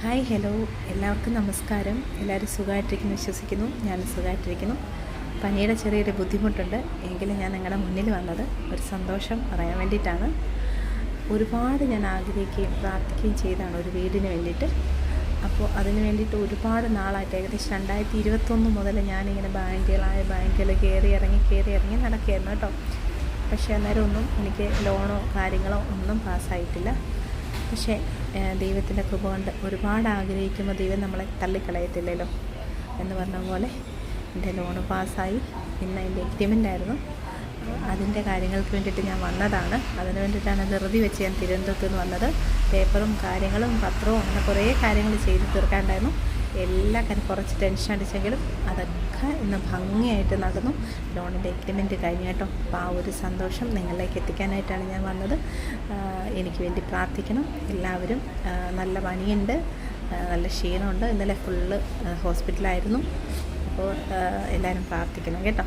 Hi hello എല്ലാവർക്കും നമസ്കാരം. എല്ലാവരും സുഖമായിട്ടിരിക്കുന്നു വിശ്വസിക്കുന്നു. ഞാൻ സുഖമായിട്ടിരിക്കുന്നു. പനിയുടെ ചെറിയൊരു ബുദ്ധിമുട്ടുണ്ട് എങ്കിലും ഞാൻ നിങ്ങളുടെ മുന്നിൽ വന്നത് ഒരു സന്തോഷം പറയാൻ വേണ്ടിയിട്ടാണ്. ഒരുപാട് ഞാൻ ആഗ്രഹിക്കുകയും പ്രാർത്ഥിക്കുകയും ചെയ്താണ് ഒരു വീടിന് വേണ്ടിയിട്ട്. അപ്പോൾ അതിന് വേണ്ടിയിട്ട് ഒരുപാട് നാളായിട്ട് ഏകദേശം 2021 മുതൽ ഞാനിങ്ങനെ ബാങ്കുകൾ കയറി ഇറങ്ങി നടക്കുകയായിരുന്നു കേട്ടോ. പക്ഷേ അന്നേരം ഒന്നും എനിക്ക് ലോണോ കാര്യങ്ങളോ ഒന്നും പാസ്സായിട്ടില്ല. പക്ഷേ ദൈവത്തിൻ്റെ കൃപ കൊണ്ട് ഒരുപാട് ആഗ്രഹിക്കുമ്പോൾ ദൈവം നമ്മളെ തള്ളിക്കളയത്തില്ലല്ലോ എന്ന് പറഞ്ഞ പോലെ എൻ്റെ ലോണ് പാസ്സായി. പിന്നെ എൻ്റെ എഗ്രിമെൻ്റ് ആയിരുന്നു, അതിൻ്റെ കാര്യങ്ങൾക്ക് വേണ്ടിയിട്ട് ഞാൻ വന്നതാണ്. അതിന് വേണ്ടിയിട്ടാണ് ധൃതി വെച്ച് ഞാൻ തിരുവനന്തപുരത്ത് നിന്ന് വന്നത്. പേപ്പറും കാര്യങ്ങളും പത്രവും അങ്ങനെ കുറേ കാര്യങ്ങൾ ചെയ്ത് തീർക്കാണ്ടായിരുന്നു. എല്ലാ കാര്യം കുറച്ച് ടെൻഷൻ അടിച്ചെങ്കിലും അതൊക്കെ ഇന്ന് ഭംഗിയായിട്ട് നടന്നു. ലോണിൻ്റെ എഗ്രിമെൻറ്റ് കഴിഞ്ഞു കേട്ടോ. അപ്പോൾ ആ ഒരു സന്തോഷം നിങ്ങളിലേക്ക് എത്തിക്കാനായിട്ടാണ് ഞാൻ വന്നത്. എനിക്ക് വേണ്ടി പ്രാർത്ഥിക്കണം എല്ലാവരും. നല്ല പനിയുണ്ട്, നല്ല ക്ഷീണമുണ്ട്. ഇന്നലെ ഫുള്ള് ഹോസ്പിറ്റലായിരുന്നു. അപ്പോൾ എല്ലാവരും പ്രാർത്ഥിക്കണം കേട്ടോ.